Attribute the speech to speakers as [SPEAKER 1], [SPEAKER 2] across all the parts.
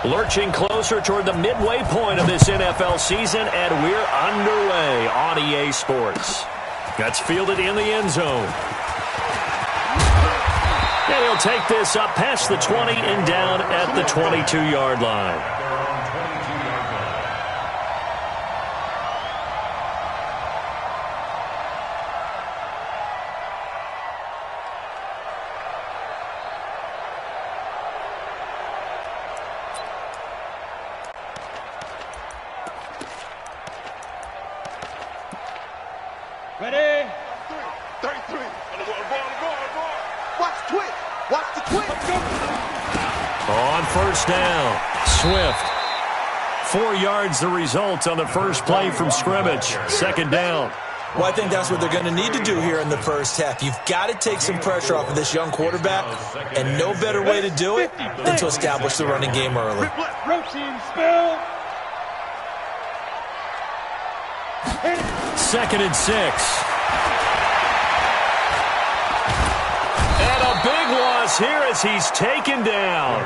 [SPEAKER 1] Lurching closer toward the midway point of this NFL season, and we're underway on EA Sports. That's fielded in the end zone. And he'll take this up past the 20 and down at the 22-yard line.
[SPEAKER 2] Ready?
[SPEAKER 3] 33. Watch the twitch. Watch the twitch.
[SPEAKER 1] On first down, Swift. 4 yards the result on the first play from scrimmage. Second down.
[SPEAKER 4] Well, I think that's what they're going to need to do here in the first half. You've got to take some pressure off of this young quarterback, and no better way to do it than to establish the running game early.
[SPEAKER 2] Routine spell.
[SPEAKER 1] Second and 6. And a big loss here as he's taken down.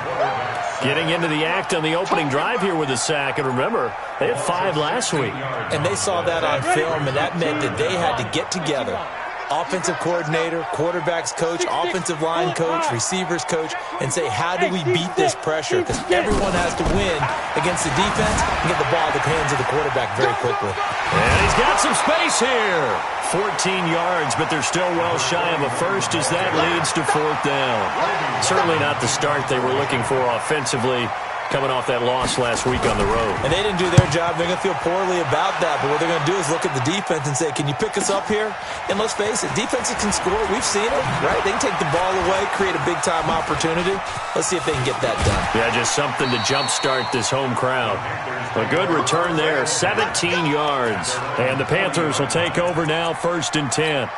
[SPEAKER 1] Getting into the act on the opening drive here with a sack. And remember, they had 5 last week.
[SPEAKER 4] And they saw that on film, and that meant that they had to get together. Offensive coordinator, quarterbacks coach, offensive line coach, receivers coach, and say, how do we beat this pressure? Because everyone has to win against the defense and get the ball in the hands of the quarterback very quickly.
[SPEAKER 1] And he's got some space here. 14 yards, but they're still well shy of a first as that leads to fourth down. Certainly not the start they were looking for offensively, coming off that loss last week on the road.
[SPEAKER 4] And they didn't do their job. They're going to feel poorly about that. But what they're going to do is look at the defense and say, can you pick us up here? And let's face it, defenses can score. We've seen it, right? They can take the ball away, create a big-time opportunity. Let's see if they can get that done.
[SPEAKER 1] Yeah, just something to jumpstart this home crowd. A good return there, 17 yards. And the Panthers will take over now, 1st and 10.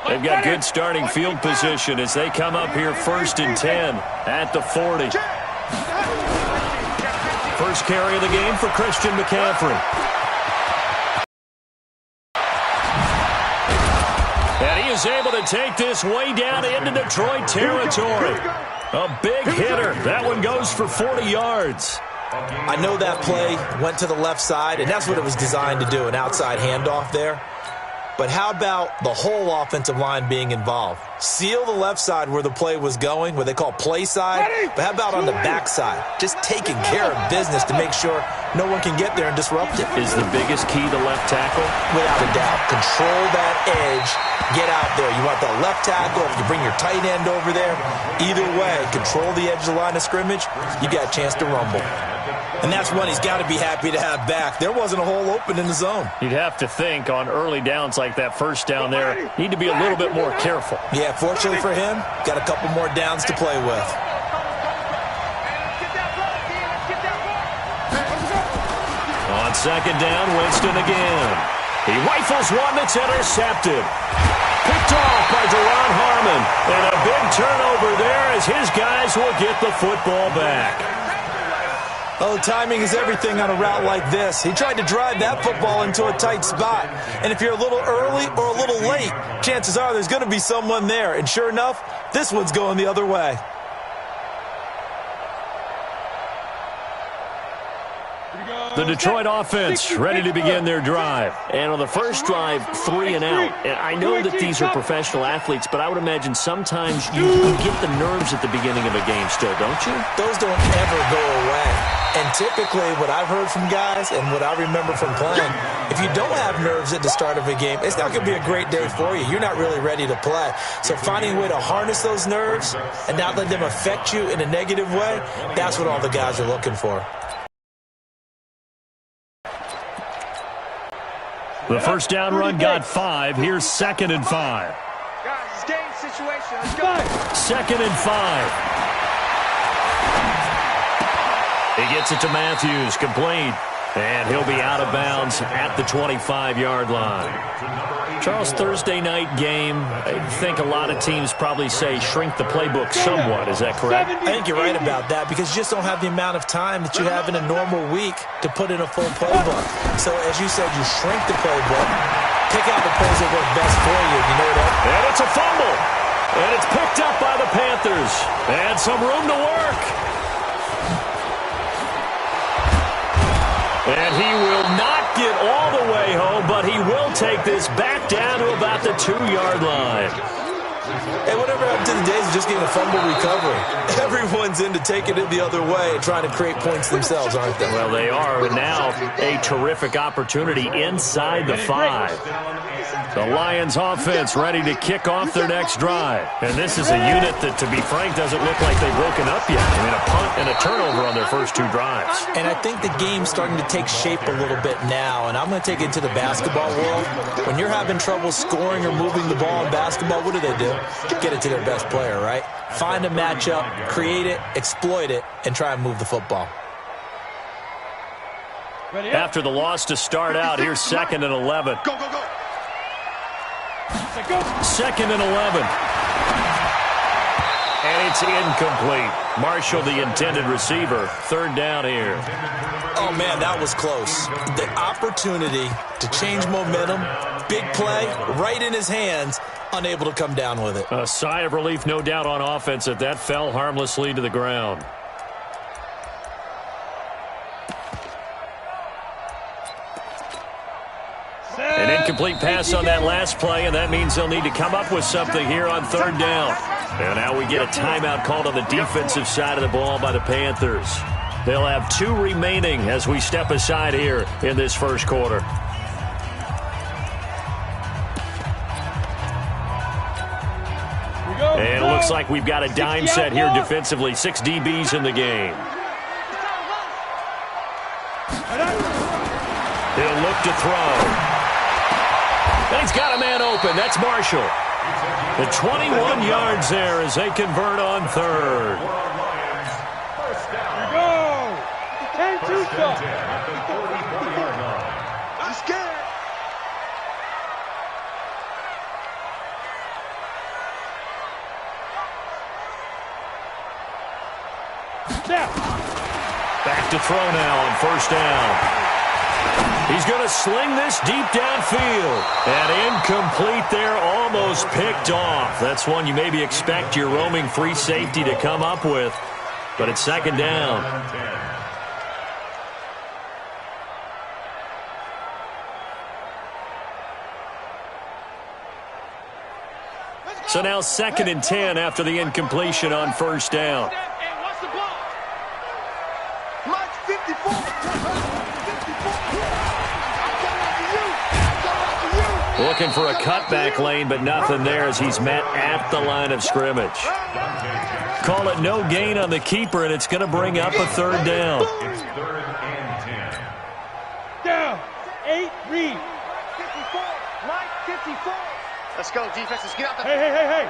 [SPEAKER 1] They've got good starting field position as they come up here 1st and 10 at the 40. First carry of the game for Christian McCaffrey. And he is able to take this way down into Detroit territory. A big hitter. That one goes for 40 yards.
[SPEAKER 4] I know that play went to the left side, and that's what it was designed to do, an outside handoff there. But how about the whole offensive line being involved? Seal the left side where the play was going, what they call play side. But how about on the back side? Just taking care of business to make sure no one can get there and disrupt it.
[SPEAKER 1] Is the biggest key to left tackle?
[SPEAKER 4] Without a doubt. Control that edge. Get out there. You want that left tackle. If you bring your tight end over there, either way, control the edge of the line of scrimmage, you got a chance to rumble. And that's one he's got to be happy to have back. There wasn't a hole open in the zone.
[SPEAKER 1] You'd have to think on early downs like that first down there, need to be a little bit more careful.
[SPEAKER 4] Yeah, fortunately for him, got a couple more downs to play with.
[SPEAKER 1] On second down, Winston again. He rifles one that's intercepted. Picked off by Deron Harmon. And a big turnover there as his guys will get the football back.
[SPEAKER 4] Oh, timing is everything on a route like this. He tried to drive that football into a tight spot. And if you're a little early or a little late, chances are there's going to be someone there. And sure enough, this one's going the other way.
[SPEAKER 1] The Detroit offense ready to begin their drive. And on the first drive, 3 and out. And I know that these are professional athletes, but I would imagine sometimes you get the nerves at the beginning of a game still, don't you?
[SPEAKER 4] Those don't ever go away. And typically what I've heard from guys and what I remember from playing, if you don't have nerves at the start of a game, it's not going to be a great day for you. You're not really ready to play. So finding a way to harness those nerves and not let them affect you in a negative way, that's what all the guys are looking for.
[SPEAKER 1] The first down run got 5. Here's 2nd and 5.
[SPEAKER 3] Guys, it's game situation. Let's go.
[SPEAKER 1] 2nd and 5. He gets it to Matthews, complete. And he'll be out of bounds at the 25-yard line. Charles, Thursday night game, I think a lot of teams probably say shrink the playbook somewhat. Is that correct?
[SPEAKER 4] I think you're right about that because you just don't have the amount of time that you have in a normal week to put in a full playbook. So, as you said, you shrink the playbook, pick out the plays that work best for you. You know that?
[SPEAKER 1] And it's a fumble. And it's picked up by the Panthers. And some room to work. And he will not get all the way home, but he will take this back down to about the 2-yard line.
[SPEAKER 4] Hey, whatever happened to the days of just getting a fumble recovery? Everyone's into taking it the other way and trying to create points themselves, aren't they?
[SPEAKER 1] Well, they are. And now a terrific opportunity inside the 5. The Lions offense ready to kick off their next drive. And this is a unit that, to be frank, doesn't look like they've broken up yet. I mean, a punt and a turnover on their first 2 drives.
[SPEAKER 4] And I think the game's starting to take shape a little bit now. And I'm going to take it to the basketball world. When you're having trouble scoring or moving the ball in basketball, what do? Get it to their best player, right? Find a matchup, create it, exploit it, and try and move the football.
[SPEAKER 1] After the loss to start out, here's 2nd and 11.
[SPEAKER 3] Go, go, go.
[SPEAKER 1] 2nd and 11. And it's incomplete. Marshall, the intended receiver. 3rd down here.
[SPEAKER 4] Oh, man, that was close. The opportunity to change momentum, big play, right in his hands, unable to come down with it.
[SPEAKER 1] A sigh of relief, no doubt, on offense that fell harmlessly to the ground. An incomplete pass on that last play, and that means they'll need to come up with something here on 3rd down. And now we get a timeout called on the defensive side of the ball by the Panthers. They'll have 2 remaining as we step aside here in this first quarter. And it looks like we've got a dime set here defensively. 6 DBs in the game. He'll look to throw. And he's got a man open. That's Marshall. The 21 yards there as they convert on 3rd.
[SPEAKER 2] Here we go. 10-2 stop.
[SPEAKER 3] I'm scared.
[SPEAKER 1] Back to throw now on 1st down. He's going to sling this deep downfield. And incomplete there, almost picked off. That's one you maybe expect your roaming free safety to come up with. But it's 2nd down. So now 2nd and 10 after the incompletion on 1st down.
[SPEAKER 3] Mike 54.
[SPEAKER 1] Looking for a cutback lane, but nothing there as he's met at the line of scrimmage. Call it no gain on the keeper, and it's going to bring up a 3rd down.
[SPEAKER 2] Down. 8, read.
[SPEAKER 3] 54. Mike 54. Let's go, defense. Let's get out the...
[SPEAKER 2] Hey.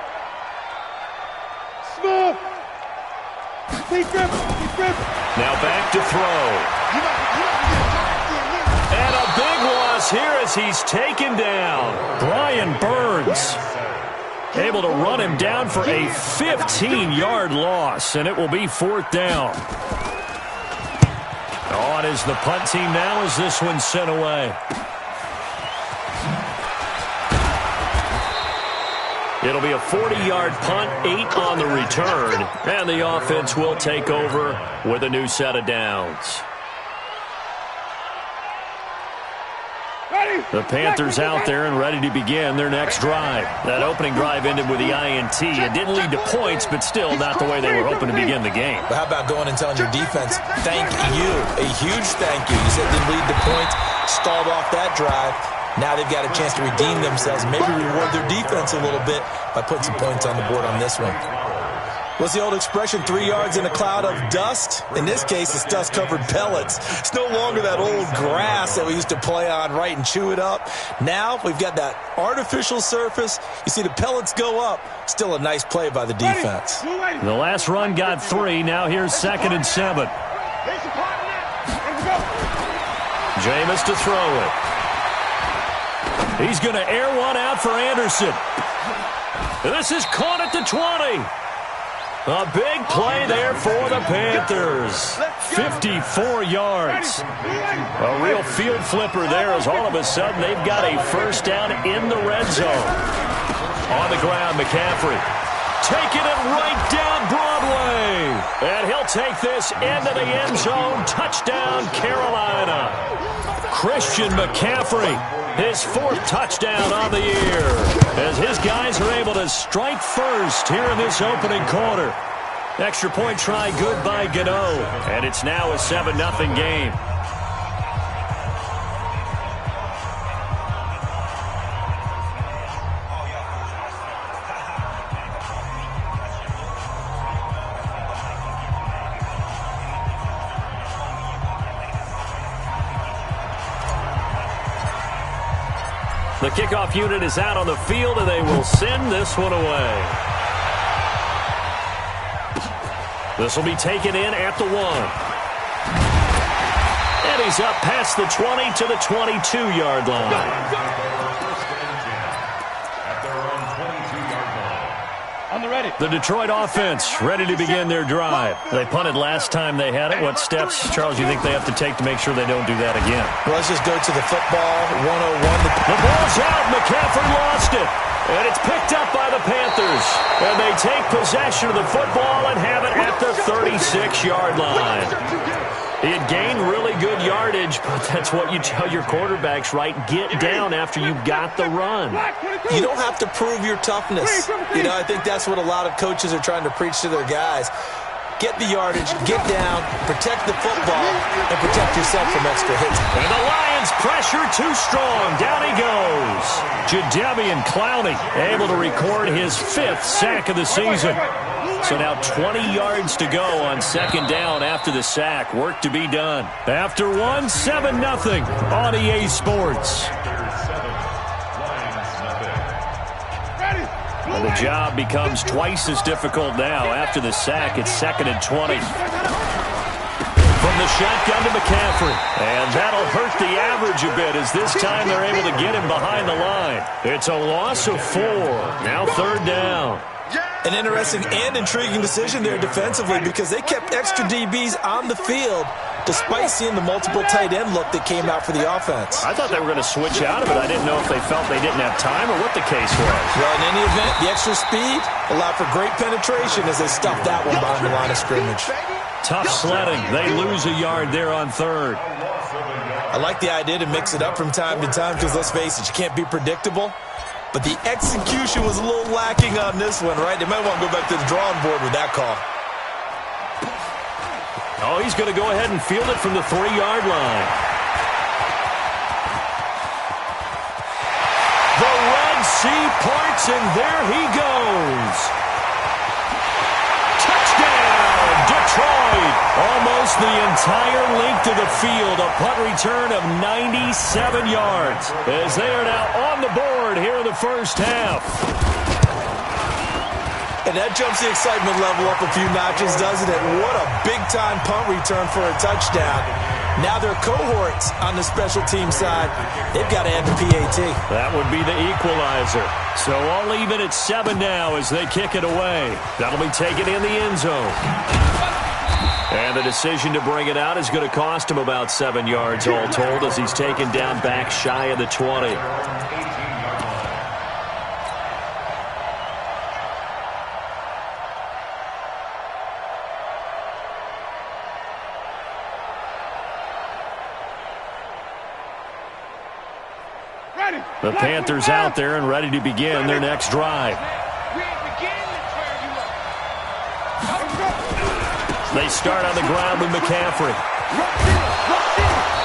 [SPEAKER 2] Smooth. Keep grip.
[SPEAKER 1] Now back to throw. And a big loss here as he's taken down. Brian Burns able to run him down for a 15-yard loss, and it will be 4th down. On is the punt team now as this one's sent away. It'll be a 40-yard punt, 8 on the return, and the offense will take over with a new set of downs. The Panthers out there and ready to begin their next drive. That opening drive ended with the INT. It didn't lead to points, but still not the way they were hoping to begin the game.
[SPEAKER 4] But how about going and telling your defense, thank you, a huge thank you. You said it didn't lead to points, stalled off that drive. Now they've got a chance to redeem themselves and maybe reward their defense a little bit by putting some points on the board on this one. What's the old expression, 3 yards in a cloud of dust? In this case, it's dust-covered pellets. It's no longer that old grass that we used to play on, right, and chew it up. Now we've got that artificial surface. You see the pellets go up. Still a nice play by the defense.
[SPEAKER 1] The last run got 3. Now here's 2nd and 7. Jameis to throw it. He's going to air one out for Anderson. This is caught at the 20. A big play there for the Panthers. 54 yards. A real field flipper there as all of a sudden they've got a first down in the red zone. On the ground, McCaffrey. Taking it right down Broadway. And he'll take this into the end zone. Touchdown, Carolina. Christian McCaffrey, his 4th touchdown on the year, as his guys are able to strike first here in this opening quarter. Extra point try good by Gano, and it's now a 7-0 game. The kickoff unit is out on the field, and they will send this one away. This will be taken in at the 1. And he's up past the 20 to the 22-yard line. The Detroit offense ready to begin their drive. They punted last time they had it. What steps, Charles, do you think they have to take to make sure they don't do that again?
[SPEAKER 4] Well, let's just go to the football 101.
[SPEAKER 1] The ball's out. McCaffrey lost it. And it's picked up by the Panthers. And they take possession of the football and have it at the 36-yard line. He had gained really good yardage, but that's what you tell your quarterbacks, right? Get down after you've got the run.
[SPEAKER 4] You don't have to prove your toughness. You know, I think that's what a lot of coaches are trying to preach to their guys. Get the yardage, get down, protect the football, and protect yourself from extra hits.
[SPEAKER 1] And the Lions pressure too strong. Down he goes. Jadeveon Clowney able to record his 5th sack of the season. So now 20 yards to go on second down after the sack. Work to be done. After 1, 7-0 on EA Sports. And the job becomes twice as difficult now. After the sack, it's 2nd and 20. From the shotgun to McCaffrey. And that'll hurt the average a bit as this time they're able to get him behind the line. It's a loss of 4. Now 3rd down.
[SPEAKER 4] An interesting and intriguing decision there defensively because they kept extra DBs on the field despite seeing the multiple tight end look that came out for the offense.
[SPEAKER 1] I thought they were going to switch out of it. I didn't know if they felt they didn't have time or what the case was.
[SPEAKER 4] Well, in any event, the extra speed allowed for great penetration as they stuffed that one behind the line of scrimmage.
[SPEAKER 1] Tough sledding. They lose a yard there on 3rd.
[SPEAKER 4] I like the idea to mix it up from time to time because, let's face it, you can't be predictable. But the execution was a little lacking on this one, right? They might want to go back to the drawing board with that call.
[SPEAKER 1] Oh, he's going to go ahead and field it from the 3-yard line. The Red Sea parts, and there he goes. Touchdown, Detroit. Almost the entire length of the field. A punt return of 97 yards as they are now on the board here in the first half.
[SPEAKER 4] And that jumps the excitement level up a few notches, doesn't it? What a big-time punt return for a touchdown. Now their cohorts on the special team side, they've got to add the PAT.
[SPEAKER 1] That would be the equalizer. So all even at 7 now as they kick it away. That'll be taken in the end zone. And the decision to bring it out is going to cost him about 7 yards all told as he's taken down back shy of the 20. The Panthers out there and ready to begin their next drive. They start on the ground with McCaffrey.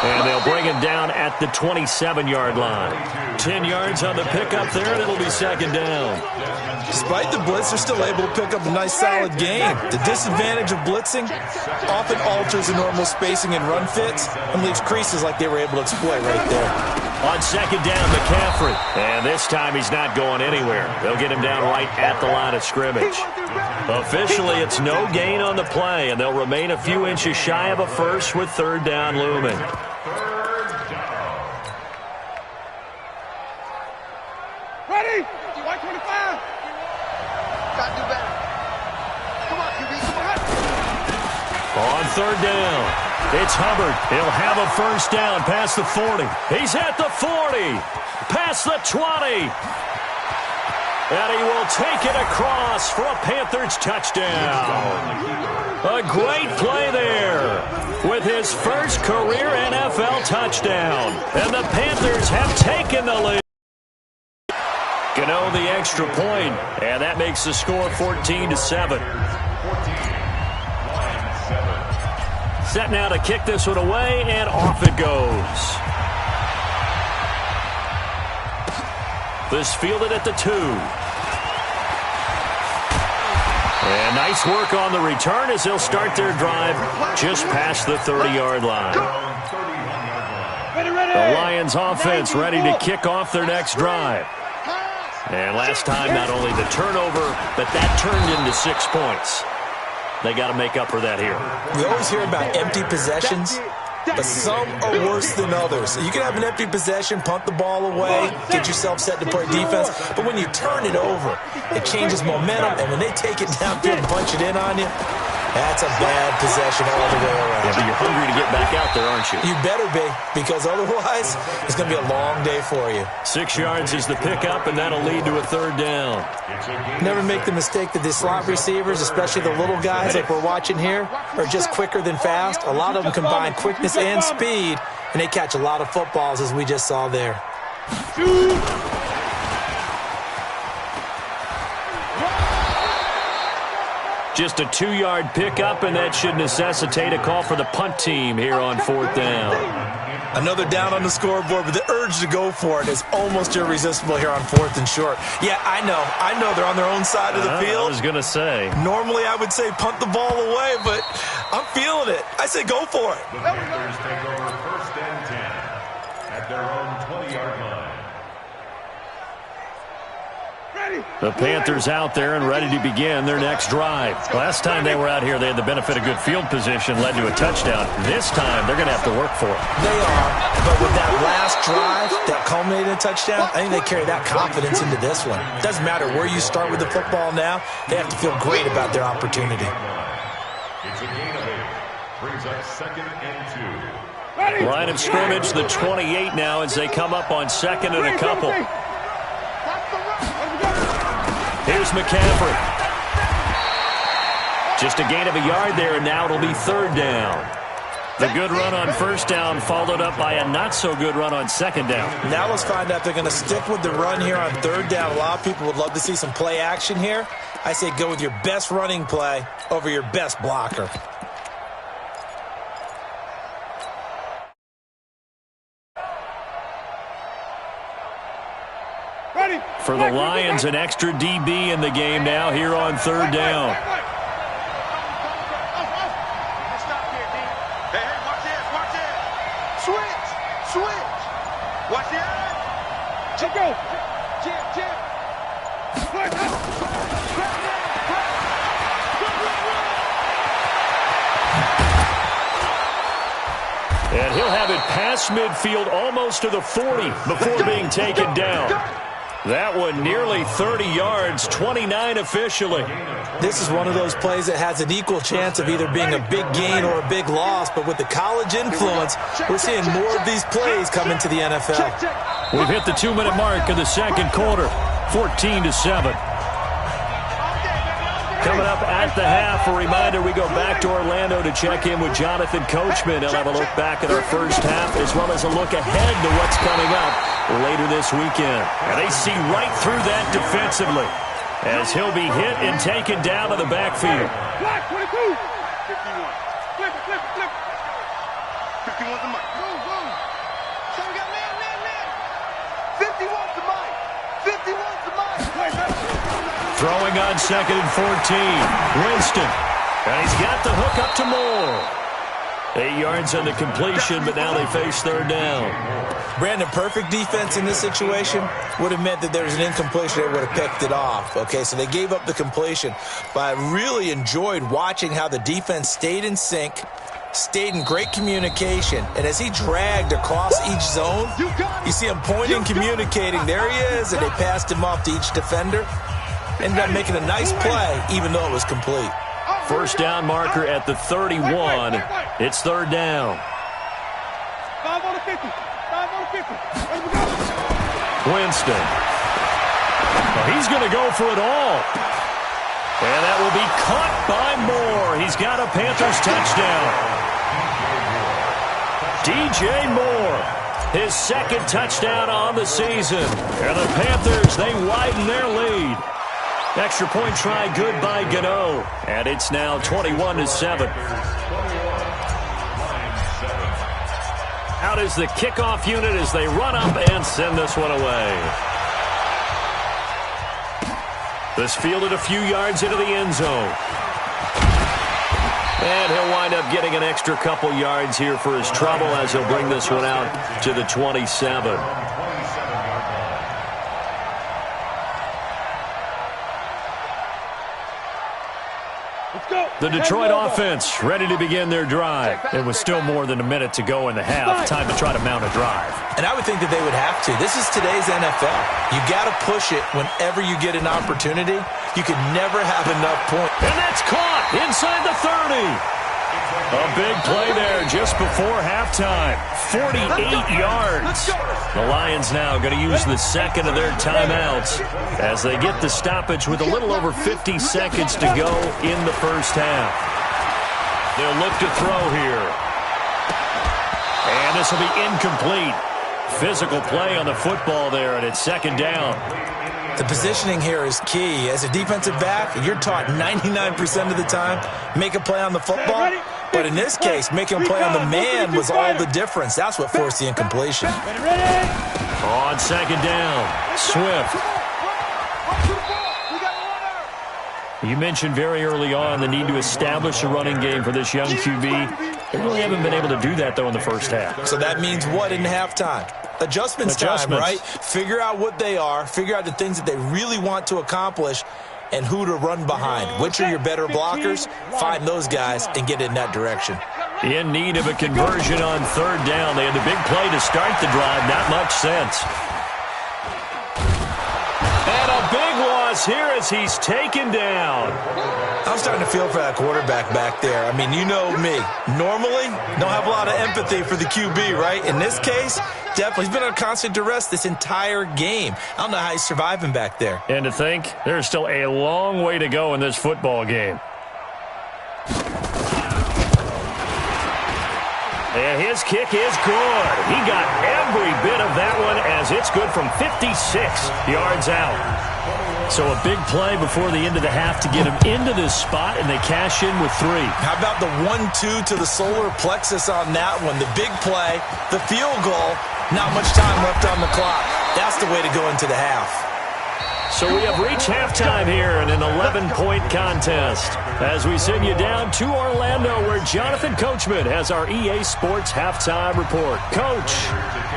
[SPEAKER 1] And they'll bring him down at the 27-yard line. 10 yards on the pickup there, and it'll be 2nd down.
[SPEAKER 4] Despite the blitz, they're still able to pick up a nice solid gain. The disadvantage of blitzing often alters the normal spacing and run fits and leaves creases like they were able to exploit right there.
[SPEAKER 1] On 2nd down, McCaffrey. And this time he's not going anywhere. They'll get him down right at the line of scrimmage. Officially, it's no gain on the play, and they'll remain a few inches shy of a first with 3rd down looming.
[SPEAKER 2] Ready? 125.
[SPEAKER 3] Gotta do better. Come on, QB. Come on.
[SPEAKER 1] On third down, it's Hubbard. He'll have a first down past the 40. He's at the 40, past the 20. And he will take it across for a Panthers touchdown. A great play there with his first career NFL touchdown. And the Panthers have taken the lead. Gano the extra point, and that makes the score 14-7. Set now to kick this one away, and off it goes. This fielded at the 2. And nice work on the return as they'll start their drive just past the 30-yard line. The Lions offense ready to kick off their next drive. And last time, not only the turnover, but that turned into 6 points. They got to make up for that here.
[SPEAKER 4] We always hear about empty possessions, but some are worse than others. You can have an empty possession, punt the ball away, get yourself set to play defense, but when you turn it over, it changes momentum, and when they take it downfield and punch it in on you, that's a bad possession all the way around.
[SPEAKER 1] Yeah, but you're hungry to get back out there, aren't you?
[SPEAKER 4] You better be, because otherwise, it's going to be a long day for you.
[SPEAKER 1] 6 yards is the pickup, and that'll lead to a third down.
[SPEAKER 4] Never make the mistake that the slot receivers, especially the little guys like we're watching here, are just quicker than fast. A lot of them combine quickness and speed, and they catch a lot of footballs, as we just saw there.
[SPEAKER 1] Just a 2-yard pickup, and that should necessitate a call for the punt team here on fourth down.
[SPEAKER 4] Another down on the scoreboard, but the urge to go for it is almost irresistible here on 4th and short. Yeah, I know they're on their own side of the field.
[SPEAKER 1] I was going to say.
[SPEAKER 4] Normally I would say punt the ball away, but I'm feeling it. I say go for it.
[SPEAKER 5] The Panthers take over 1st and 10 at their own 20-yard line.
[SPEAKER 1] The Panthers out there and ready to begin their next drive. Last time they were out here, they had the benefit of good field position, led to a touchdown. This time, they're going to have to work for it.
[SPEAKER 4] They are, but with that last drive that culminated in a touchdown, I think they carry that confidence into this one. It doesn't matter where you start with the football now. They have to feel great about their opportunity.
[SPEAKER 5] It's a gain of 8. Brings up 2nd and 2.
[SPEAKER 1] Line of scrimmage, the 28 now as they come up on 2nd and a couple. Here's McCaffrey. Just a gain of a yard there, and now it'll be 3rd down. The good run on 1st down followed up by a not-so-good run on 2nd down.
[SPEAKER 4] Now let's find out if they're going to stick with the run here on 3rd down. A lot of people would love to see some play action here. I say go with your best running play over your best blocker.
[SPEAKER 1] For the Lions, an extra DB in the game now here on 3rd down.
[SPEAKER 3] Stop here, D. Hey, watch this. Switch. Watch this.
[SPEAKER 2] Check go.
[SPEAKER 1] And he'll have it past midfield almost to the 40 before being taken down. That one nearly 30 yards, 29 officially.
[SPEAKER 4] This is one of those plays that has an equal chance of either being a big gain or a big loss, but with the college influence, we're seeing more of these plays come into the NFL.
[SPEAKER 1] We've hit the 2-minute mark of the 2nd quarter, 14-7. Coming up at the half, a reminder, we go back to Orlando to check in with Jonathan Coachman. He'll have a look back at our first half as well as a look ahead to what's coming up later this weekend. And they see right through that defensively as he'll be hit and taken down to the backfield.
[SPEAKER 2] Black 22. 51. Flip.
[SPEAKER 3] 51's the mic. Move. So we got man. 51's the mic. 51's the mic.
[SPEAKER 1] Throwing on 2nd and 14. Winston. And he's got the hook up to Moore. 8 yards on the completion, but now they face 3rd down.
[SPEAKER 4] Brandon, perfect defense in this situation would have meant that there was an incompletion that would have picked it off. Okay, so they gave up the completion. But I really enjoyed watching how the defense stayed in sync, stayed in great communication, and as he dragged across each zone, you see him pointing, communicating. There he is, and they passed him off to each defender. Ended up making a nice play, even though it was complete.
[SPEAKER 1] First down marker at the 31. It's third down.
[SPEAKER 2] 5 on the 50. 5 on the 50. Let him go.
[SPEAKER 1] Winston. Well, he's going to go for it all. And that will be caught by Moore. He's got a Panthers touchdown. DJ Moore, his second touchdown on the season. And the Panthers, they widen their lead. Extra point try good by Gano. And it's now 21-7. Out is the kickoff unit as they run up and send this one away. This fielded a few yards into the end zone. And he'll wind up getting an extra couple yards here for his trouble as he'll bring this one out to the 27. The Detroit offense ready to begin their drive. It was still more than a minute to go in the half. Time to try to mount a drive.
[SPEAKER 4] And I would think that they would have to. This is today's NFL. You got to push it whenever you get an opportunity. You could never have enough points.
[SPEAKER 1] And that's caught inside the 30. A big play there just before halftime. 48 yards. The Lions now going to use the second of their timeouts as they get the stoppage with a little over 50 seconds to go in the first half. They'll look to throw here. And this will be incomplete. Physical play on the football there, and it's second down.
[SPEAKER 4] The positioning here is key. As a defensive back, you're taught 99% of the time, make a play on the football. But in this case, making a play on the man was all the difference. That's what forced the incompletion.
[SPEAKER 1] On second down, Swift. You mentioned very early on the need to establish a running game for this young QB. They really haven't been able to do that, though, in the first half.
[SPEAKER 4] So that means what in halftime? Adjustments time, right? Figure out what they are, figure out the things that they really want to accomplish, and who to run behind. Which are your better blockers? Find those guys and get in that direction.
[SPEAKER 1] In need of a conversion on third down. They had the big play to start the drive. Not much sense. And a big loss here as he's taken down.
[SPEAKER 4] I'm starting to feel for that quarterback back there. I mean, you know me. Normally, don't have a lot of empathy for the QB, right? In this case, definitely. He's been on constant duress this entire game. I don't know how he's surviving back there.
[SPEAKER 1] And to think, there's still a long way to go in this football game. And his kick is good. He got every bit of that one as it's good from 56 yards out. So a big play before the end of the half to get him into this spot, and they cash in with 3.
[SPEAKER 4] How about the 1-2 to the solar plexus on that one? The big play, the field goal, not much time left on the clock. That's the way to go into the half.
[SPEAKER 1] So we have reached halftime here in an 11-point contest as we send you down to Orlando where Jonathan Coachman has our EA Sports halftime report. Coach,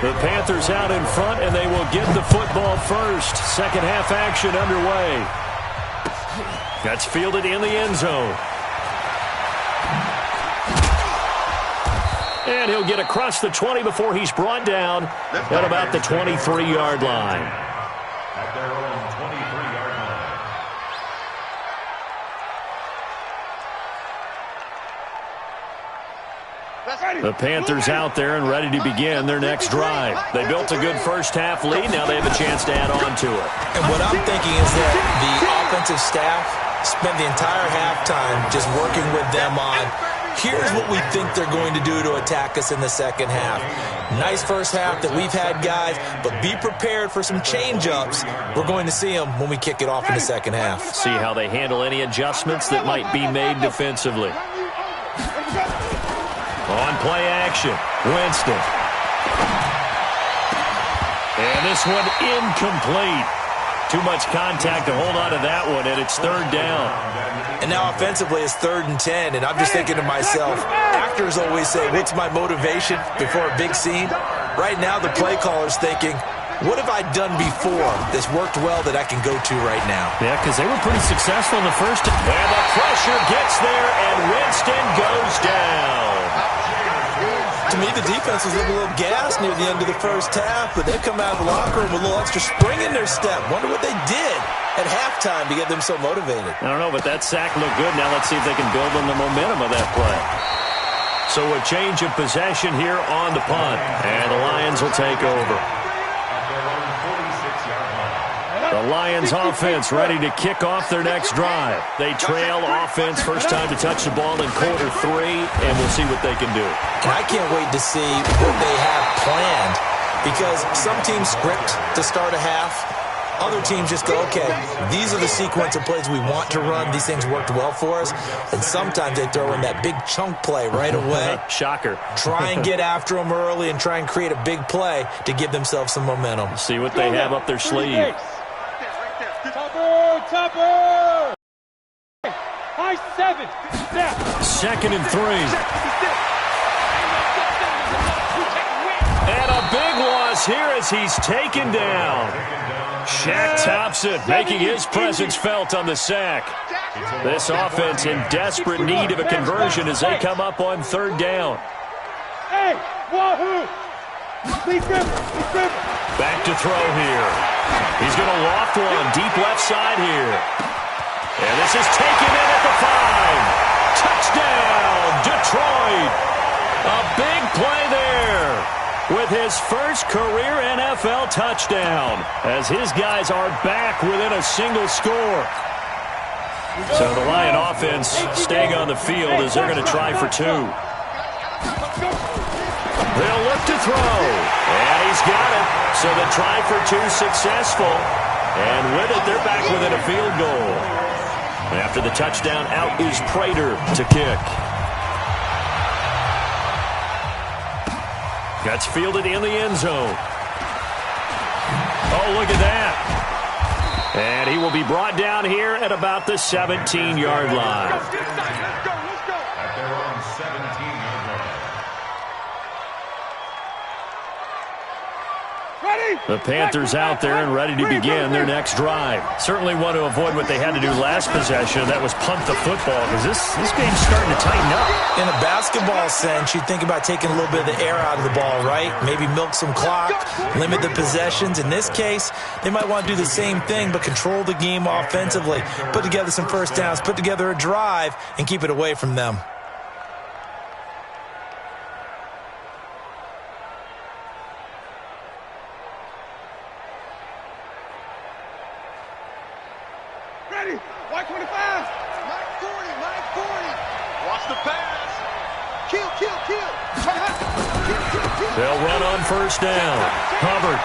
[SPEAKER 1] the Panthers out in front and they will get the football first. Second half action underway. That's fielded in the end zone. And he'll get across the 20 before he's brought down at about the 23-yard line.
[SPEAKER 5] At their own 23-yard line.
[SPEAKER 1] The Panthers out there and ready to begin their next drive. They built a good first-half lead. Now they have a chance to add on to it.
[SPEAKER 4] And what I'm thinking is that the offensive staff spent the entire halftime just working with them on, here's what we think they're going to do to attack us in the second half. Nice first half that we've had, guys, but be prepared for some change-ups. We're going to see them when we kick it off in the second half.
[SPEAKER 1] See how they handle any adjustments that might be made defensively. On play action, Winston. And this one incomplete. Too much contact to hold on to that one, and it's third down.
[SPEAKER 4] And now offensively it's 3rd and 10, and I'm just thinking to myself, always say, what's my motivation before a big scene? Right now the play caller's thinking, what have I done before that's worked well that I can go to right now?
[SPEAKER 1] Yeah, because they were pretty successful in the first. And the pressure gets there, and Winston goes down.
[SPEAKER 4] To me, the defense was looking a little gassed near the end of the first half, but they come out of the locker room with a little extra spring in their step. Wonder what they did at halftime to get them so motivated.
[SPEAKER 1] I don't know, but that sack looked good. Now let's see if they can build on the momentum of that play. So a change of possession here on the punt, and the Lions will take over. The Lions offense ready to kick off their next drive. They trail offense, first time to touch the ball in quarter 3, and we'll see what they can do.
[SPEAKER 4] And I can't wait to see what they have planned, because some teams script to start a half. Other teams just go, okay, these are the sequence of plays we want to run. These things worked well for us. And sometimes they throw in that big chunk play right away.
[SPEAKER 1] Shocker.
[SPEAKER 4] Try and get after them early and try and create a big play to give themselves some momentum.
[SPEAKER 1] See what they have up their sleeve.
[SPEAKER 2] Topper! High 7. Snap.
[SPEAKER 1] 2nd and 3. And a big loss here as he's taken down. Shaq Thompson making his presence felt on the sack. This offense in desperate need of a conversion as they come up on 3rd down.
[SPEAKER 2] Hey, wahoo!
[SPEAKER 1] Back to throw here. He's going to loft one deep left side here. And this is taken in at the 5. Touchdown, Detroit. A big play there with his first career NFL touchdown as his guys are back within a single score. So the Lion offense staying on the field as they're going to try for 2. They'll look to throw, and he's got it. So the try for 2 successful, and with it, they're back within a field goal. After the touchdown, out is Prater to kick. That's fielded in the end zone. Oh, look at that. And he will be brought down here at about the 17-yard line.
[SPEAKER 5] At their own 17-yard line.
[SPEAKER 1] The Panthers out there and ready to begin their next drive. Certainly want to avoid what they had to do last possession. That was punt the football, because this game's starting to tighten up.
[SPEAKER 4] In a basketball sense, you think about taking a little bit of the air out of the ball, right? Maybe milk some clock, limit the possessions. In this case, they might want to do the same thing, but control the game offensively. Put together some first downs, put together a drive, and keep it away from them.
[SPEAKER 2] White 25.
[SPEAKER 3] Mike 40. Watch the pass. Kill.
[SPEAKER 1] They'll run on first down. Hubbard.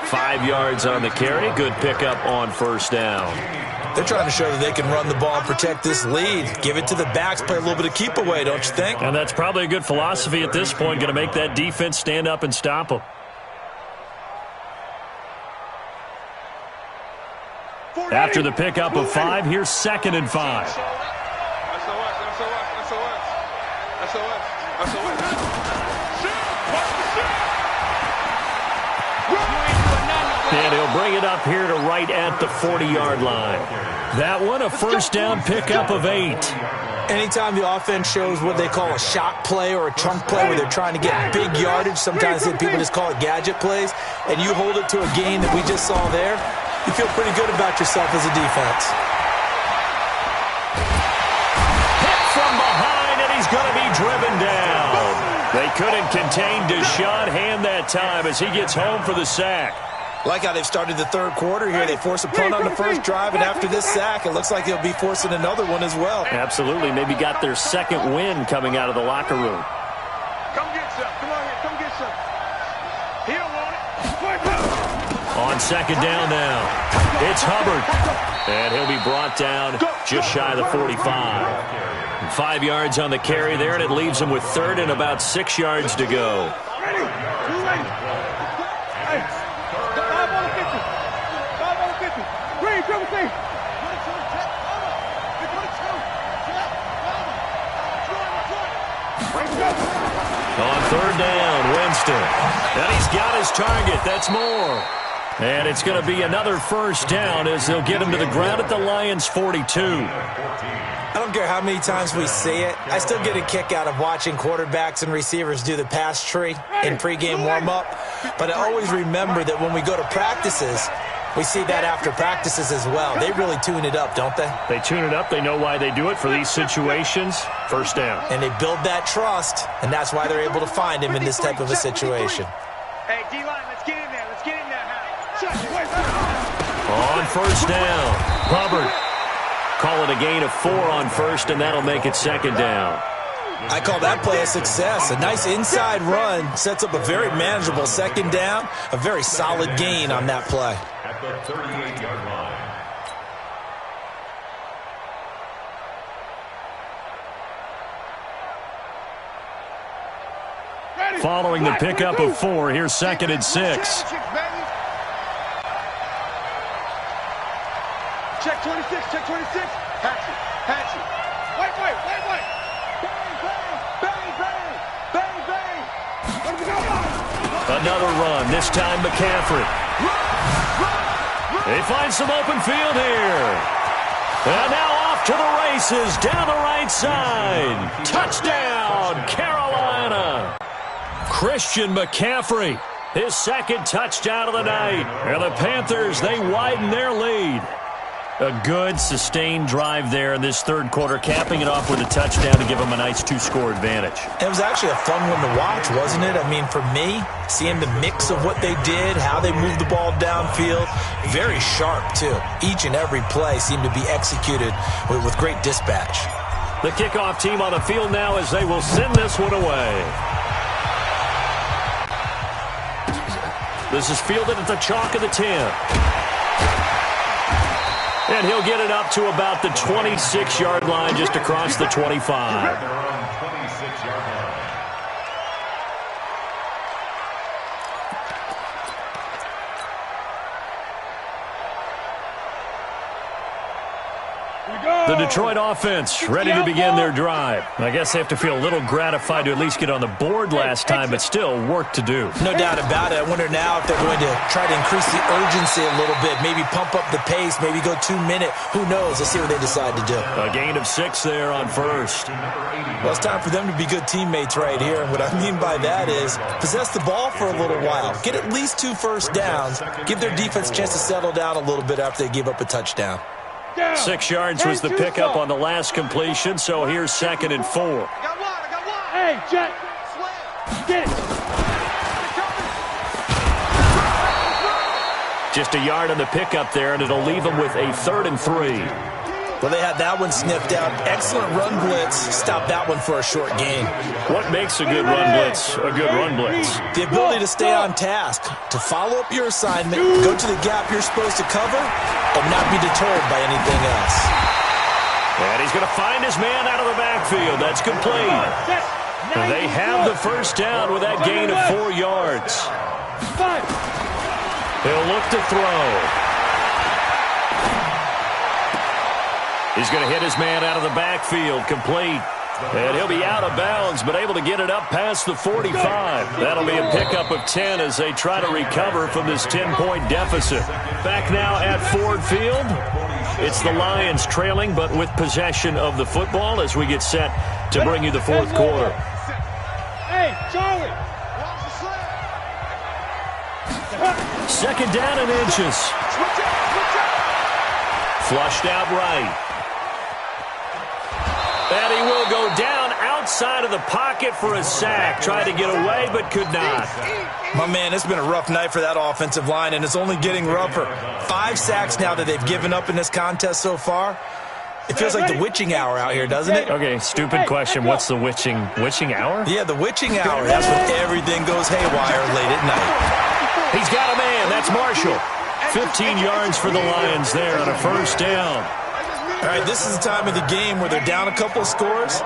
[SPEAKER 1] 5 yards on the carry. Good pickup on first down.
[SPEAKER 4] They're trying to show that they can run the ball and protect this lead. Give it to the backs, play a little bit of keep away, don't you think?
[SPEAKER 1] And that's probably a good philosophy at this point. Going to make that defense stand up and stop them. After the pickup of 5, here's 2nd and 5. And he'll bring it up here to right at the 40-yard line. That one, a first down pickup of 8.
[SPEAKER 4] Anytime the offense shows what they call a shot play or a chunk play where they're trying to get big yardage, sometimes people just call it gadget plays, and you hold it to a gain that we just saw there, you feel pretty good about yourself as a defense.
[SPEAKER 1] Hit from behind, and he's going to be driven down. They couldn't contain Deshaun Hand that time as he gets home for the sack.
[SPEAKER 4] Like how they've started the third quarter here. They force a punt on the first drive, and after this sack, it looks like they'll be forcing another one as well.
[SPEAKER 1] Absolutely. Maybe got their second win coming out of the locker room.
[SPEAKER 3] Come get some. Come on here. Come get some. He don't want it.
[SPEAKER 1] On second down now, it's Hubbard. And he'll be brought down just shy of the 45. 5 yards on the carry there, and it leaves him with 3rd and about 6 yards to go.
[SPEAKER 2] Ready. Hey. 5 on the 50. 5 on the 50. Green, triple C.
[SPEAKER 1] On 3rd down, Winston. And he's his target. That's more. And it's going to be another first down as they'll get him to the ground at the Lions' 42.
[SPEAKER 4] I don't care how many times we see it. I still get a kick out of watching quarterbacks and receivers do the pass tree in pregame warm-up. But I always remember that when we go to practices, we see that after practices as well. They really tune it up, don't they?
[SPEAKER 1] They tune it up. They know why they do it for these situations. First down.
[SPEAKER 4] And they build that trust, and that's why they're able to find him in this type of a situation.
[SPEAKER 2] Hey, D-line, let's get in there. Let's get in there.
[SPEAKER 1] On first down, Hubbard. Call it a gain of 4 on first, and that'll make it second down.
[SPEAKER 4] I call that play a success. A nice inside run sets up a very manageable second down. A very solid gain on that play.
[SPEAKER 5] At the 38-yard line.
[SPEAKER 1] Following the pickup of 4, here's second and 6.
[SPEAKER 2] Check 26, check 26. Hatchet, hatchet. Wait. Bang, bang. Let me go.
[SPEAKER 1] Another run, this time McCaffrey. They find some open field here. And now off to the races, down the right side. Touchdown, Carolina. Christian McCaffrey, his second touchdown of the night. And the Panthers, they widen their lead. A good, sustained drive there in this third quarter, capping it off with a touchdown to give them a nice 2-score advantage.
[SPEAKER 4] It was actually a fun one to watch, wasn't it? I mean, for me, seeing the mix of what they did, how they moved the ball downfield, very sharp, too. Each and every play seemed to be executed with great dispatch.
[SPEAKER 1] The kickoff team on the field now as they will send this one away. This is fielded at the chalk of the 10. And he'll get it up to about the 26-yard line, just across the 25.
[SPEAKER 5] They're on 26-yard line.
[SPEAKER 1] The Detroit offense ready to begin their drive. I guess they have to feel a little gratified to at least get on the board last time, but still work to do.
[SPEAKER 4] No doubt about it. I wonder now if they're going to try to increase the urgency a little bit, maybe pump up the pace, maybe go 2 minute. Who knows? Let's see what they decide to do.
[SPEAKER 1] A gain of 6 there on first.
[SPEAKER 4] Well, it's time for them to be good teammates right here. And what I mean by that is possess the ball for a little while. Get at least 2 first downs. Give their defense a chance to settle down a little bit after they give up a touchdown.
[SPEAKER 1] 6 yards was the pickup on the last completion, so here's second and 4.
[SPEAKER 2] I got one. Hey, Jet. Get it.
[SPEAKER 1] Just a yard on the pickup there, and it'll leave them with a 3rd and 3.
[SPEAKER 4] Well, they had that one sniffed out. Excellent run blitz. Stop that one for a short gain.
[SPEAKER 1] What makes a good run blitz a good run blitz?
[SPEAKER 4] The ability to stay on task, to follow up your assignment, go to the gap you're supposed to cover, and not be deterred by anything else.
[SPEAKER 1] And he's going to find his man out of the backfield. That's complete. They have the first down with that gain of 4 yards. He'll look to throw. He's going to hit his man out of the backfield, complete. And he'll be out of bounds, but able to get it up past the 45. That'll be a pickup of 10 as they try to recover from this 10-point deficit. Back now at Ford Field. It's the Lions trailing, but with possession of the football as we get set to bring you the fourth quarter.
[SPEAKER 2] Hey, Charlie.
[SPEAKER 1] Second down and inches. Flushed out right. And he will go down outside of the pocket for a sack. Tried to get away, but could not.
[SPEAKER 4] My man, it's been a rough night for that offensive line, and it's only getting rougher. 5 sacks now that they've given up in this contest so far. It feels like the witching hour out here, doesn't it?
[SPEAKER 1] Okay, stupid question. What's the witching hour?
[SPEAKER 4] Yeah, the witching hour. That's when everything goes haywire late at night.
[SPEAKER 1] He's got a man. That's Marshall. 15 yards for the Lions there on a first down.
[SPEAKER 4] All right, this is the time of the game where they're down a couple of scores,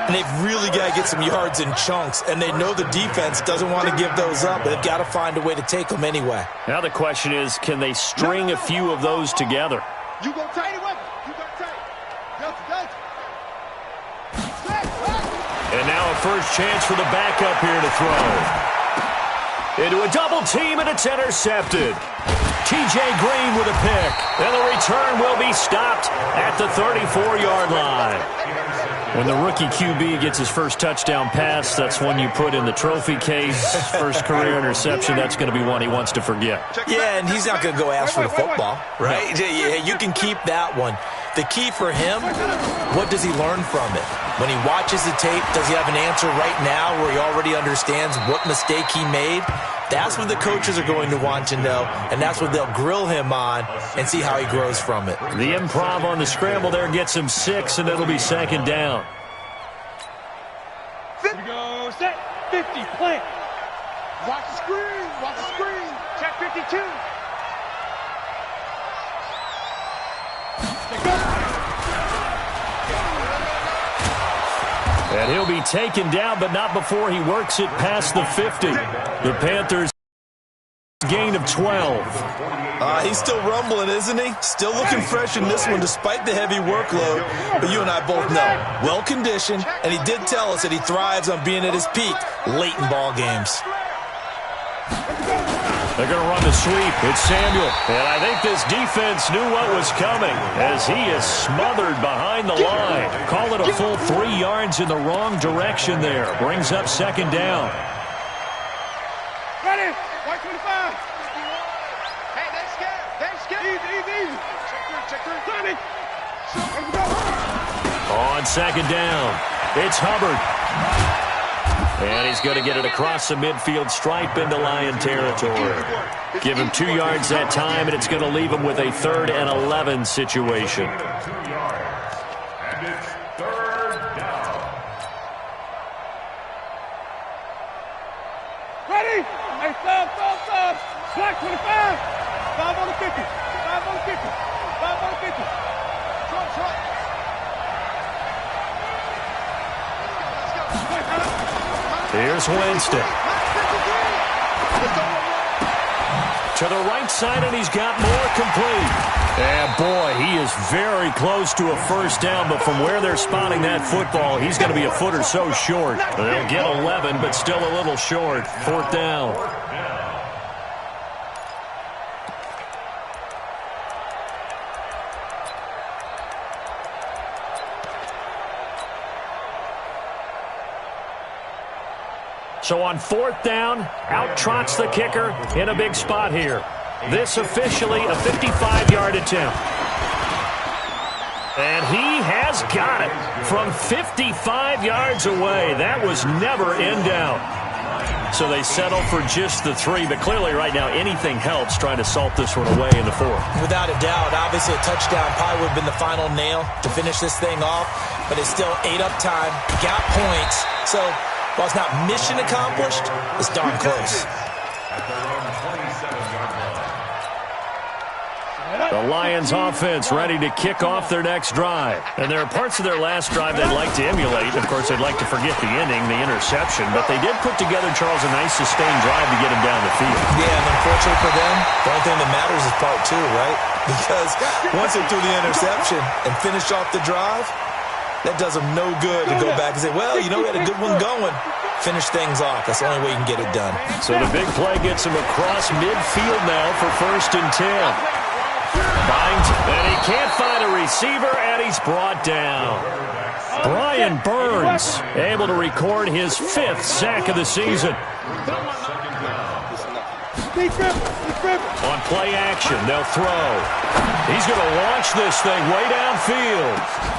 [SPEAKER 4] and they've really got to get some yards in chunks, and they know the defense doesn't want to give those up, but they've got to find a way to take them anyway.
[SPEAKER 1] Now the question is, can they string a few of those together?
[SPEAKER 2] You go tight. You go tight.
[SPEAKER 1] And now a first chance for the backup here to throw. Into a double team, and it's intercepted. T.J. Green with a pick, and the return will be stopped at the 34-yard line. When the rookie QB gets his first touchdown pass, that's one you put in the trophy case. First career interception, that's going to be one he wants to forget.
[SPEAKER 4] Yeah, and he's not going to go ask for the football, right? Yeah, you can keep that one. The key for him, what does he learn from it? When he watches the tape, does he have an answer right now where he already understands what mistake he made? That's what the coaches are going to want to know, and that's what they'll grill him on and see how he grows from it.
[SPEAKER 1] The improv on the scramble there gets him 6, and it'll be second down.
[SPEAKER 2] Here we go, set, 50, plant.
[SPEAKER 3] Watch the screen, watch the screen.
[SPEAKER 2] Check 52. Take up.
[SPEAKER 1] And he'll be taken down, but not before he works it past the 50. The Panthers gain of 12.
[SPEAKER 4] He's still rumbling, isn't he? Still looking fresh in this one despite the heavy workload. But you and I both know, well-conditioned, and he did tell us that he thrives on being at his peak late in ball games.
[SPEAKER 1] They're going to run the sweep. It's Samuel. And I think this defense knew what was coming as he is smothered behind the line. Call it a full 3 yards in the wrong direction there. Brings up second down.
[SPEAKER 2] Ready, white 25.
[SPEAKER 3] Hey, they scared, they scared.
[SPEAKER 2] Easy. Check through, 20. Here we go.
[SPEAKER 1] On second down, it's Hubbard. And he's going to get it across the midfield stripe into Lion territory. Give him 2 yards that time, and it's going to leave him with a 3rd and 11 situation.
[SPEAKER 5] 2 yards. And it's 3rd down.
[SPEAKER 2] Ready? Hey, stop. Black 25. 5 on the 50. 5 on the 50. 5 on the 50. Trump.
[SPEAKER 1] Here's Winston. To the right side, and he's got more complete. And, boy, he is very close to a first down, but from where they're spotting that football, he's going to be a foot or so short. They'll get 11, but still a little short. 4th down. So on 4th down, out trots the kicker in a big spot here. This officially a 55-yard attempt. And he has got it from 55 yards away. That was never in doubt. So they settle for just the 3, but clearly right now anything helps trying to salt this one away in the 4th.
[SPEAKER 4] Without a doubt, obviously a touchdown probably would have been the final nail to finish this thing off, but it's still 8 up time, got points, so while it's not mission accomplished, it's darn close.
[SPEAKER 1] The Lions offense ready to kick off their next drive. And there are parts of their last drive they'd like to emulate. Of course, they'd like to forget the inning, the interception. But they did put together, Charles, a nice sustained drive to get him down the field.
[SPEAKER 4] Yeah, and unfortunately for them, the only thing that matters is part 2, right? Because once they threw the interception and finished off the drive, that does them no good to go back and say, well, you know, we had a good one going. Finish things off. That's the only way you can get it done.
[SPEAKER 1] So the big play gets him across midfield now for 1st and 10. Finds, and he can't find a receiver, and he's brought down. Brian Burns able to record his 5th sack of the season. On play action, they'll throw. He's going to launch this thing way downfield.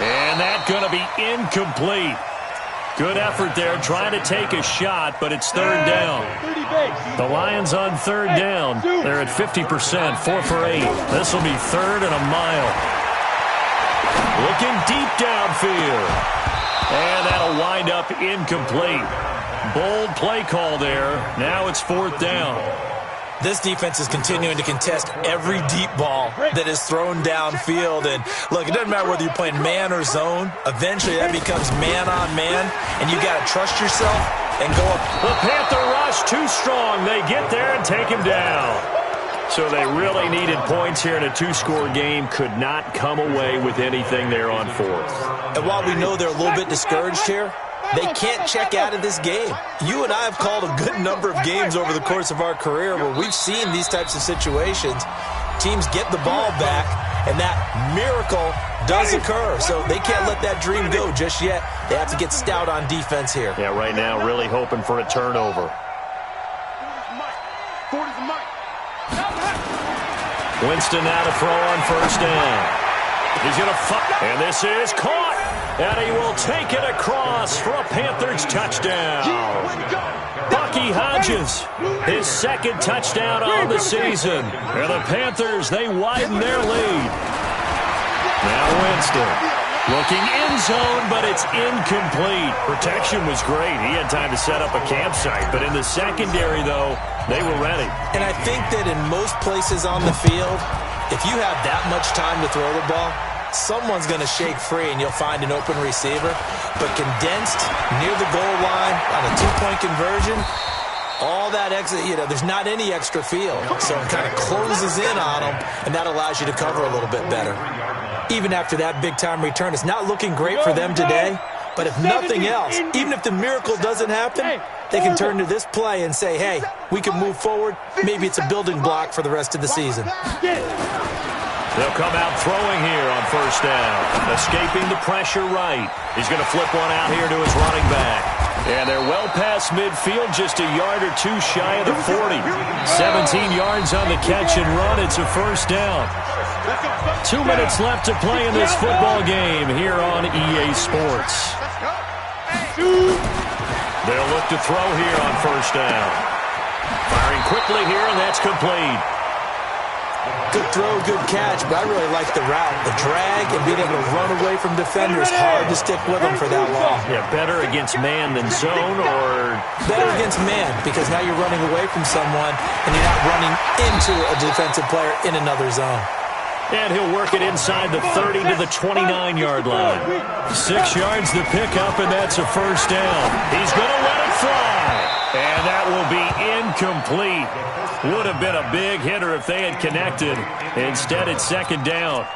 [SPEAKER 1] And that's going to be incomplete. Good effort there, trying to take a shot, but it's 3rd down. The Lions on 3rd down. They're at 50%, 4 for 8. This will be 3rd and a mile. Looking deep downfield. And that'll wind up incomplete. Bold play call there. Now it's 4th down.
[SPEAKER 4] This defense is continuing to contest every deep ball that is thrown downfield. And, look, it doesn't matter whether you're playing man or zone. Eventually, that becomes man-on-man, and you got to trust yourself and go up.
[SPEAKER 1] The Panther rush too strong. They get there and take him down. So they really needed points here in a 2-score game. Could not come away with anything there on 4th.
[SPEAKER 4] And while we know they're a little bit discouraged here, They can't check out of this game. You and I have called a good number of games over the course of our career where we've seen these types of situations. Teams get the ball back, and that miracle does occur. So they can't let that dream go just yet. They have to get stout on defense here.
[SPEAKER 1] Yeah, right now really hoping for a turnover. Winston now to throw on first down. He's going to fight, and this is caught, and he will take it across for a Panthers touchdown. Bucky Hodges, his second touchdown on the season. And the Panthers, they widen their lead. Now Winston looking in zone, but it's incomplete. Protection was great. He had time to set up a campsite, but in the secondary, though, they were ready.
[SPEAKER 4] And I think that in most places on the field, if you have that much time to throw the ball, someone's going to shake free and you'll find an open receiver. But condensed near the goal line on a two-point conversion, all that extra, there's not any extra field. So it kind of closes in on them, and that allows you to cover a little bit better. Even after that big-time return, it's not looking great for them today. But if nothing else, even if the miracle doesn't happen, they can turn to this play and say, hey, we can move forward. Maybe it's a building block for the rest of the season.
[SPEAKER 1] They'll come out throwing here on first down. Escaping the pressure right. He's going to flip one out here to his running back. And they're well past midfield, just a yard or two shy of the 40. 17 yards on the catch and run. It's a first down. 2 minutes left to play in this football game here on EA Sports. They'll look to throw here on first down. Firing quickly here, and that's complete.
[SPEAKER 4] Good throw, good catch, but I really like the route. The drag and being able to run away from defenders, hard to stick with them for that long.
[SPEAKER 1] Yeah, better against man than zone, or?
[SPEAKER 4] Better against man, because now you're running away from someone and you're not running into a defensive player in another zone.
[SPEAKER 1] And he'll work it inside the 30 to the 29-yard line. 6 yards to pick up, and that's a first down. He's going to let it fly. And that will be incomplete. Would have been a big hitter if they had connected. Instead, it's second down.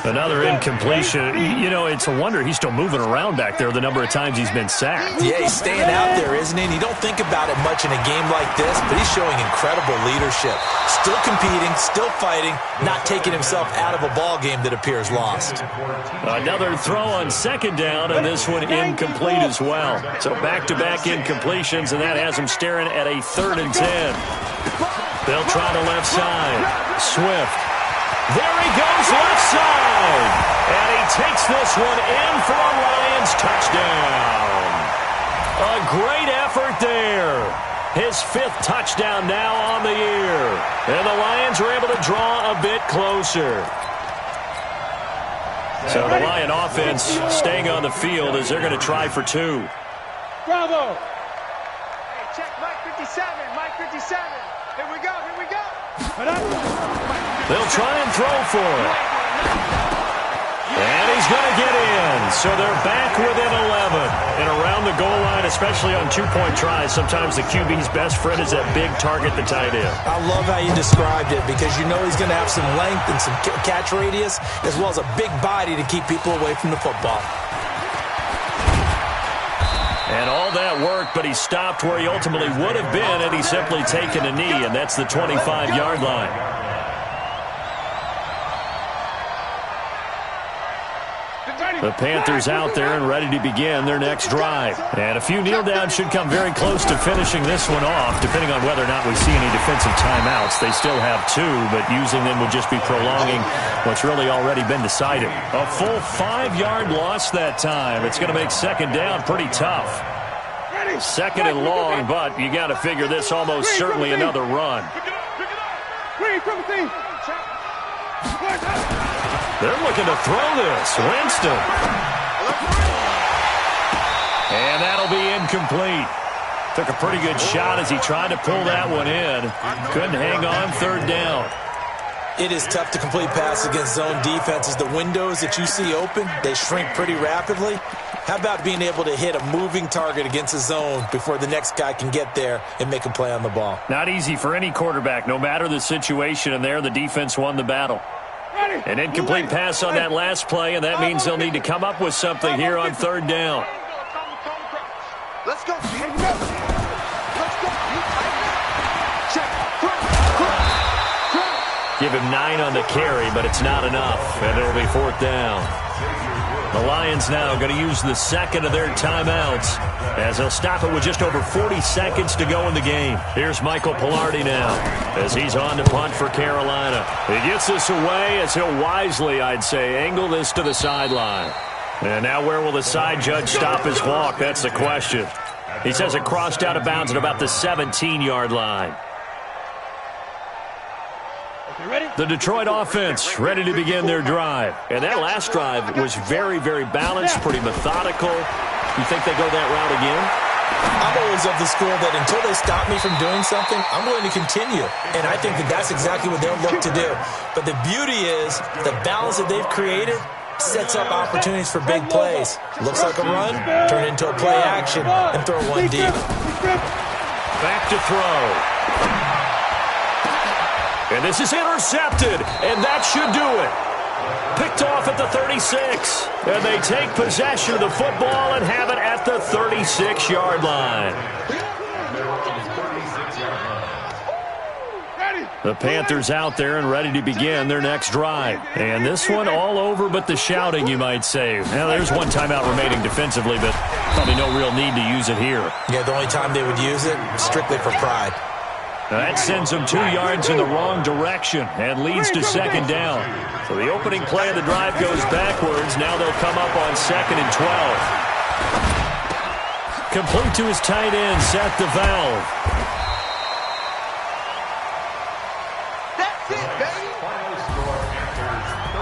[SPEAKER 1] Another incompletion. It's a wonder he's still moving around back there the number of times he's been sacked.
[SPEAKER 4] Yeah, he's staying out there, isn't he? And you don't think about it much in a game like this, but he's showing incredible leadership. Still competing, still fighting, not taking himself out of a ball game that appears lost.
[SPEAKER 1] Another throw on second down, and this one incomplete as well. So back-to-back incompletions, and that has him staring at a 3rd and 10. They'll try the left side. Swift. There he goes left side. And he takes this one in for a Lions touchdown. A great effort there. His 5th touchdown now on the year. And the Lions are able to draw a bit closer. So the Lion offense staying on the field as they're going to try for 2.
[SPEAKER 2] Bravo.
[SPEAKER 3] Hey, check Mike 57, Mike 57. Here we go, here we go.
[SPEAKER 1] They'll try and throw for it. And he's going to get in. So they're back within 11. And around the goal line, especially on 2-point tries, sometimes the QB's best friend is that big target, the tight end.
[SPEAKER 4] I love how you described it, because you know he's going to have some length and some catch radius, as well as a big body to keep people away from the football.
[SPEAKER 1] And all that worked, but he stopped where he ultimately would have been had he simply taken a knee, and that's the 25-yard line. The Panthers out there and ready to begin their next drive. And a few kneel downs should come very close to finishing this one off, depending on whether or not we see any defensive timeouts. They still have 2, but using them would just be prolonging what's really already been decided. A full 5-yard loss that time. It's going to make second down pretty tough. Second and long, but you got to figure this almost certainly another run. They're looking to throw this. Winston. And that'll be incomplete. Took a pretty good shot as he tried to pull that one in. Couldn't hang on, 3rd down.
[SPEAKER 4] It is tough to complete passes against zone defenses. The windows that you see open, they shrink pretty rapidly. How about being able to hit a moving target against a zone before the next guy can get there and make a play on the ball?
[SPEAKER 1] Not easy for any quarterback, no matter the situation, and there the defense won the battle. An incomplete pass on that last play, and that means they'll need to come up with something here on 3rd down.
[SPEAKER 3] Let's go, G. Let's go, G. Tighten up. Check.
[SPEAKER 1] Give him 9 on the carry, but it's not enough, and it'll be 4th down. The Lions now going to use the second of their timeouts as they'll stop it with just over 40 seconds to go in the game. Here's Michael Pilardi now as he's on to punt for Carolina. He gets this away as he'll wisely, I'd say, angle this to the sideline. And now where will the side judge stop his walk? That's the question. He says it crossed out of bounds at about the 17-yard line. The Detroit offense ready to begin their drive. And that last drive was very, very balanced, pretty methodical. You think they go that route again?
[SPEAKER 4] I'm always of the school that until they stop me from doing something, I'm going to continue. And I think that that's exactly what they'll look to do. But the beauty is the balance that they've created sets up opportunities for big plays. Looks like a run, turn it into a play action, and throw one deep.
[SPEAKER 1] Back to throw. And this is intercepted, and that should do it. Picked off at the 36, and they take possession of the football and have it at the 36-yard line. The Panthers out there and ready to begin their next drive. And this one all over but the shouting, you might say. Now, there's one timeout remaining defensively, but probably no real need to use it here.
[SPEAKER 4] Yeah, the only time they would use it, strictly for pride.
[SPEAKER 1] Now that sends them 2 yards in the wrong direction and leads to 2nd down. So the opening play of the drive goes backwards. Now they'll come up on 2nd and 12. Complete to his tight end, Seth DeValve.
[SPEAKER 3] That's it, baby.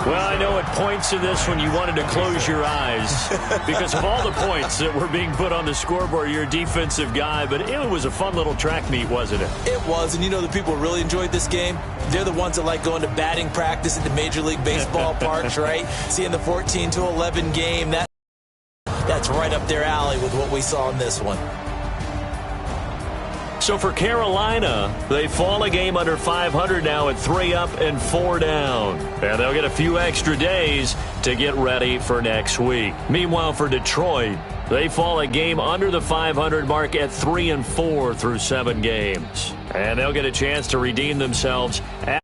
[SPEAKER 1] Well, I know at points in this one you wanted to close your eyes because of all the points that were being put on the scoreboard. You're a defensive guy, but it was a fun little track meet, wasn't it?
[SPEAKER 4] It was, and you know the people who really enjoyed this game? They're the ones that like going to batting practice at the Major League Baseball parks, right? Seeing the 14-11 game, that's right up their alley with what we saw in this one.
[SPEAKER 1] So for Carolina, they fall a game under 500 now at 3 up and 4 down. And they'll get a few extra days to get ready for next week. Meanwhile, for Detroit, they fall a game under the 500 mark at 3 and 4 through 7 games. And they'll get a chance to redeem themselves at